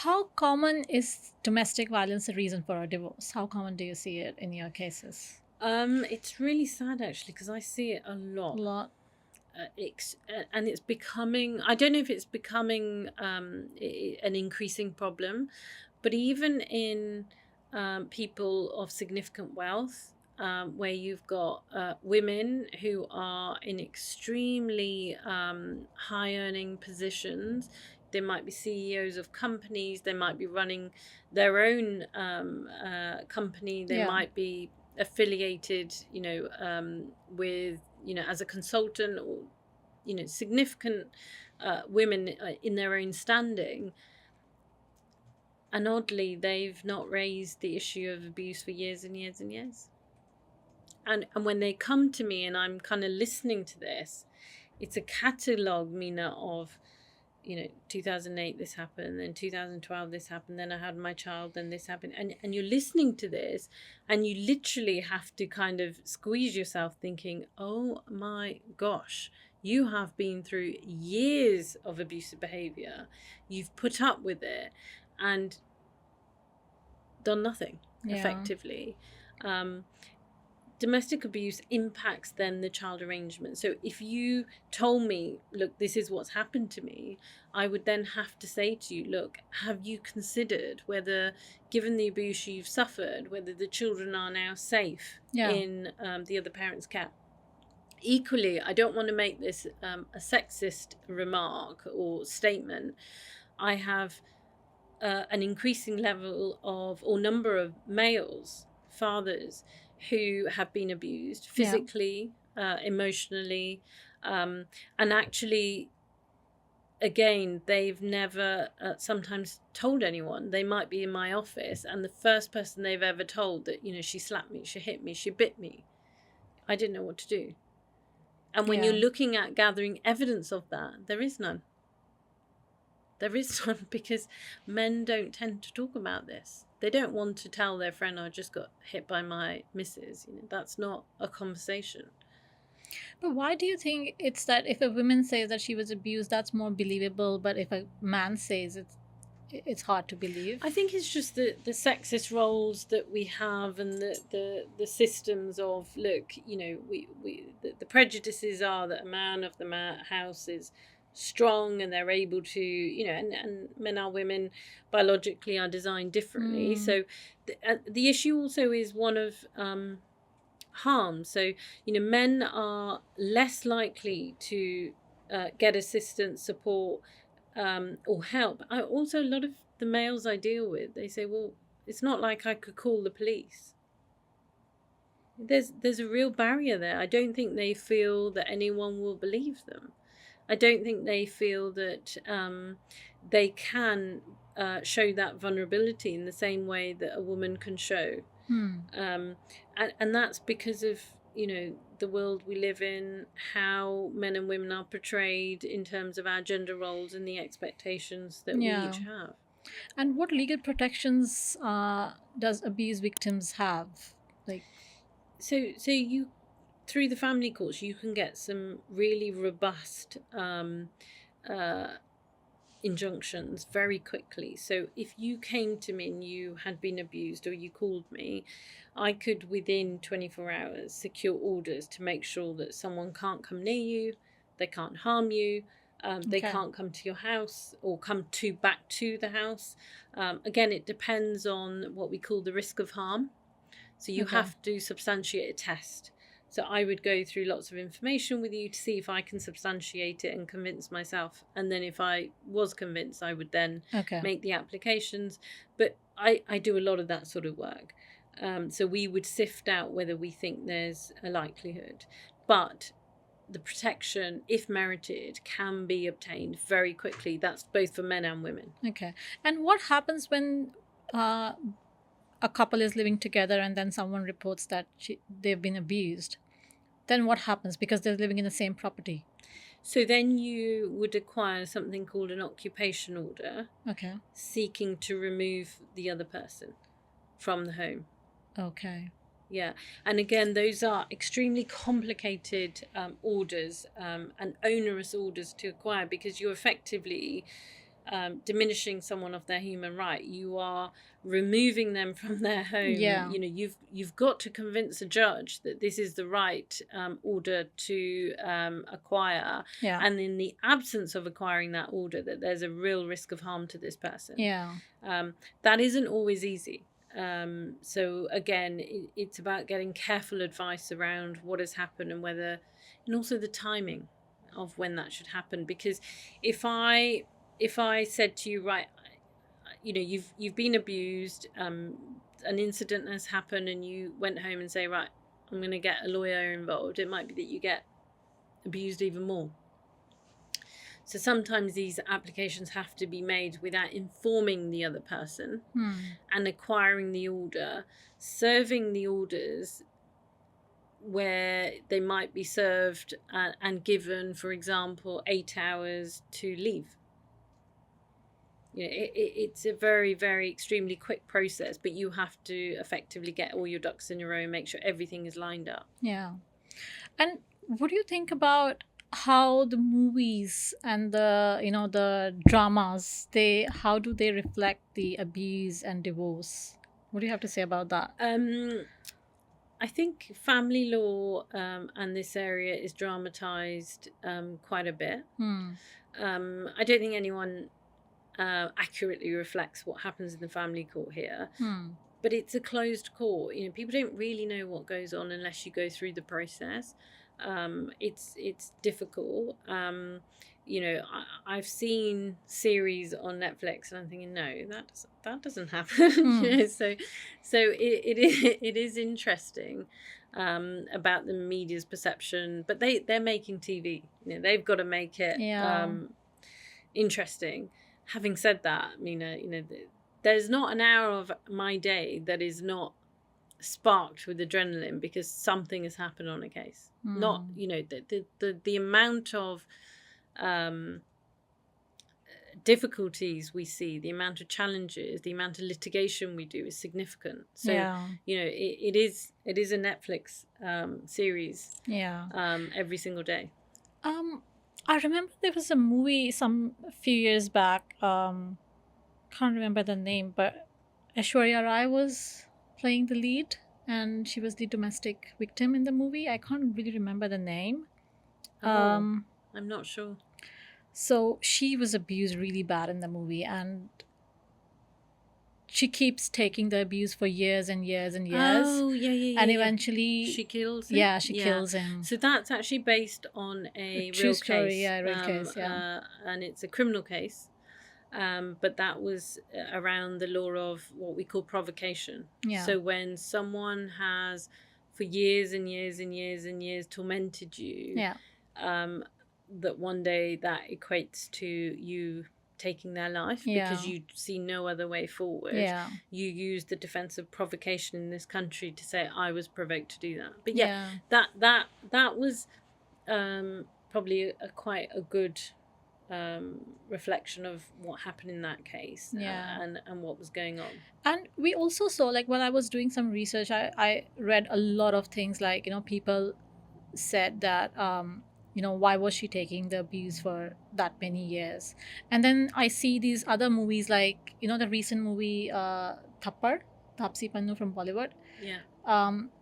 how common is domestic violence a reason for a divorce? How common do you see it in your cases? It's really sad actually because I see it a A lot. lot. And it's becoming, I don't know if it's becoming an increasing problem, but even in people of significant wealth, where you've got women who are in extremely high earning positions. They might be CEOs of companies, they might be running their own company, they Yeah. might be affiliated, with, as a consultant, or, significant women in their own standing. And oddly, they've not raised the issue of abuse for years and years and years. And when they come to me and I'm kind of listening to this, it's a catalogue, Mina, of 2008 this happened, then 2012 this happened, then I had my child, then this happened, and you're listening to this and you literally have to kind of squeeze yourself thinking, oh my gosh, you have been through years of abusive behavior, you've put up with it and done nothing Yeah. effectively. Domestic abuse impacts then the child arrangement. So if you told me, look, this is what's happened to me, I would then have to say to you, look, have you considered whether, given the abuse you've suffered, whether the children are now safe Yeah. in the other parent's care? Equally, I don't want to make this a sexist remark or statement. I have an increasing level of, or number of males, fathers, who have been abused Yeah. physically, emotionally, and actually, again, they've never sometimes told anyone. They might be in my office, and the first person they've ever told that, she slapped me, she hit me, she bit me, I didn't know what to do. And when you're Yeah. looking at gathering evidence of that, there is none. There is none because men don't tend to talk about this. They don't want to tell their friend, I just got hit by my missus. That's not a conversation. But why do you think it's that if a woman says that she was abused, that's more believable, but if a man says it's hard to believe? I think it's just the sexist roles that we have, and the systems of, look, the prejudices are that a man of the house is strong and they're able to, and men or women biologically are designed differently. Mm. So the issue also is one of harm. So, men are less likely to get assistance, support, or help. Also, a lot of the males I deal with, they say, well, it's not like I could call the police. There's a real barrier there. I don't think they feel that anyone will believe them. I don't think they feel that they can show that vulnerability in the same way that a woman can show. Hmm. And that's because of, the world we live in, how men and women are portrayed in terms of our gender roles and the expectations that we Yeah. each have. And what legal protections does abuse victims have? Like, So you, through the family courts, you can get some really robust uh, injunctions very quickly. So if you came to me and you had been abused, or you called me, I could within 24 hours secure orders to make sure that someone can't come near you, they can't harm you, they okay. can't come to your house or come back to the house. Again, it depends on what we call the risk of harm. So you Okay. have to substantiate a test. So I would go through lots of information with you to see if I can substantiate it and convince myself. And then if I was convinced, I would then Okay. make the applications. But I do a lot of that sort of work. So we would sift out whether we think there's a likelihood. But the protection, if merited, can be obtained very quickly. That's both for men and women. Okay. And what happens when a couple is living together and then someone reports that they've been abused? Then what happens because they're living in the same property? So then you would acquire something called an occupation order, Okay. seeking to remove the other person from the home. Okay. Yeah. And again, those are extremely complicated orders and onerous orders to acquire, because you're effectively diminishing someone of their human right. You are removing them from their home. Yeah. You've got to convince a judge that this is the right order to acquire, Yeah. and in the absence of acquiring that order, that there's a real risk of harm to this person. Yeah. That isn't always easy. So again, it's about getting careful advice around what has happened and also the timing of when that should happen. Because if I said to you, right, you've been abused, an incident has happened, and you went home and say, right, I'm going to get a lawyer involved, it might be that you get abused even more. So sometimes these applications have to be made without informing the other person and acquiring the order, serving the orders where they might be served and given, for example, 8 hours to leave. It's a very, very extremely quick process, but you have to effectively get all your ducks in a row and make sure everything is lined up. Yeah. And what do you think about how the movies and the dramas, how do they reflect the abuse and divorce? What do you have to say about that? I think family law and this area is dramatized quite a bit. I don't think anyone accurately reflects what happens in the family court here, but it's a closed court. People don't really know what goes on unless you go through the process. It's difficult. I've seen series on Netflix and I'm thinking, no, that doesn't happen. So it is interesting about the media's perception, but they're making TV. They've got to make it interesting. Having said that, Mina, there's not an hour of my day that is not sparked with adrenaline because something has happened on a case. Not, the amount of difficulties we see, the amount of challenges, the amount of litigation we do is significant. So it is a Netflix series every single day. I remember there was a movie a few years back, can't remember the name, but Aishwarya Rai was playing the lead and she was the domestic victim in the movie. I can't really remember the name. I'm not sure. So she was abused really bad in the movie, and she keeps taking the abuse for years and years and years. Oh, yeah. And eventually she kills him. Yeah, she kills him. So that's actually based on a true real story, case. Real case, and it's a criminal case. But that was around the law of what we call provocation. Yeah. So when someone has, for years and years and years and years, tormented you, that one day that equates to you taking their life because you see no other way forward. You use the defense of provocation in this country to say I was provoked to do that. But that was probably quite a good reflection of what happened in that case and what was going on. And we also saw, like, when I was doing some research, I read a lot of things like, people said that why was she taking the abuse for that many years? And then I see these other movies like, the recent movie Thappad, Taapsee Pannu from Bollywood.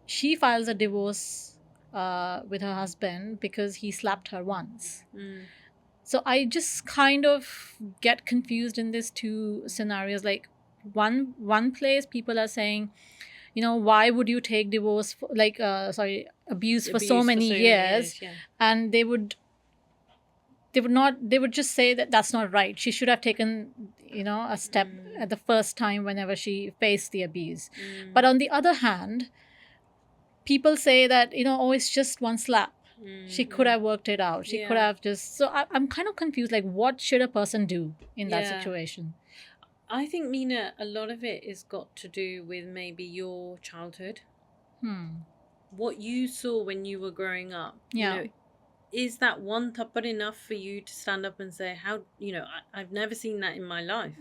She files a divorce with her husband because he slapped her once. So I just kind of get confused in these two scenarios. Like one place people are saying, why would you take divorce for, abuse for so many years? And they would just say that that's not right. She should have taken a step at the first time whenever she faced the abuse. But on the other hand, people say that it's just one slap. She could have worked it out. She could have just... So I'm kind of confused. Like, what should a person do in that situation? I think, Mina, a lot of it is got to do with maybe your childhood. What you saw when you were growing up. Is that one thappad enough for you to stand up and say, how, I've never seen that in my life?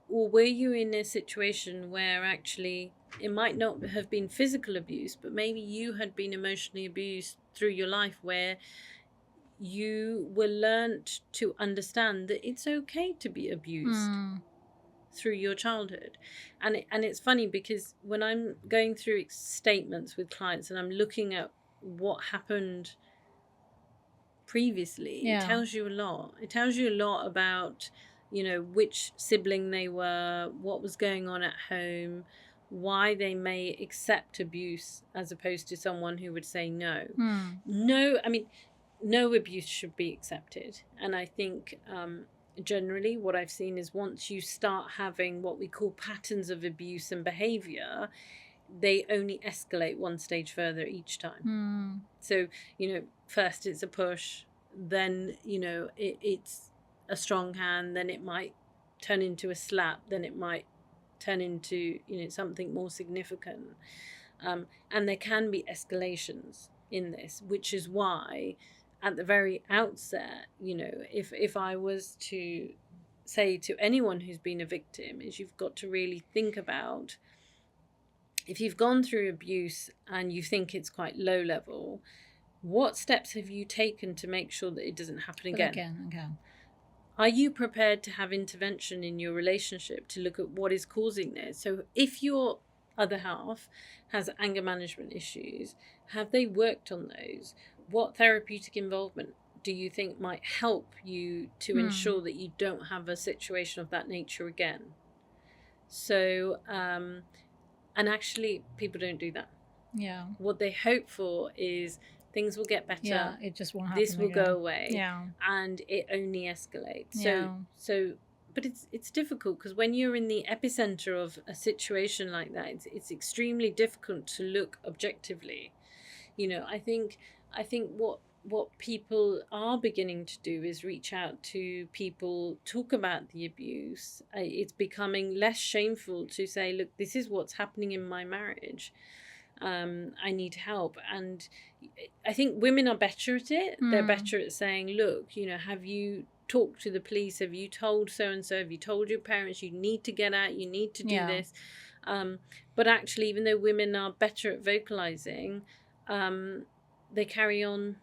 Or were you in a situation where actually it might not have been physical abuse, but maybe you had been emotionally abused through your life where you were learnt to understand that it's okay to be abused Mm. through your childhood. And it's funny because when I'm going through statements with clients and I'm looking at what happened previously, it Yeah. tells you a lot. It tells you a lot about, which sibling they were, what was going on at home, why they may accept abuse as opposed to someone who would say no. Mm. No, I mean, no abuse should be accepted. And I think generally what I've seen is once you start having what we call patterns of abuse and behavior, they only escalate one stage further each time. Mm. So, first it's a push, then, it's a strong hand, then it might turn into a slap, then it might turn into, something more significant. And there can be escalations in this, which is why at the very outset, if I was to say to anyone who's been a victim, is you've got to really think about, if you've gone through abuse and you think it's quite low level, what steps have you taken to make sure that it doesn't happen But again? again. Are you prepared to have intervention in your relationship to look at what is causing this? So if your other half has anger management issues, have they worked on those? What therapeutic involvement do you think might help you to ensure that you don't have a situation of that nature again? So, and actually, people don't do that. Yeah. What they hope for is things will get better. Yeah. It just won't happen. This will again. go away. Yeah. And it only escalates. Yeah. But it's difficult because when you're in the epicenter of a situation like that, it's extremely difficult to look objectively. I think what people are beginning to do is reach out to people, talk about the abuse. It's becoming less shameful to say, look, this is what's happening in my marriage. I need help. And I think women are better at it. They're better at saying, look, have you talked to the police? Have you told so and so? Have you told your parents you need to get out? You need to do this. But actually, even though women are better at vocalizing, they carry on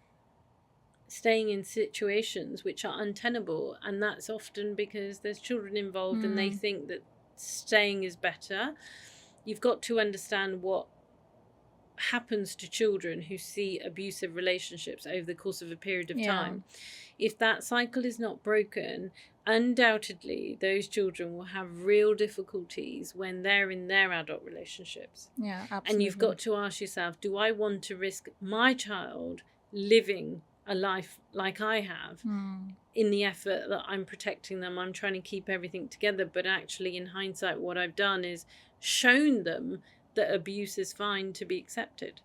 staying in situations which are untenable, and that's often because there's children involved and they think that staying is better. You've got to understand what happens to children who see abusive relationships over the course of a period of time. If that cycle is not broken, undoubtedly those children will have real difficulties when they're in their adult relationships. Yeah, absolutely. And you've got to ask yourself, do I want to risk my child living a life like I have in the effort that I'm protecting them? I'm trying to keep everything together, but actually in hindsight what I've done is shown them that abuse is fine to be accepted.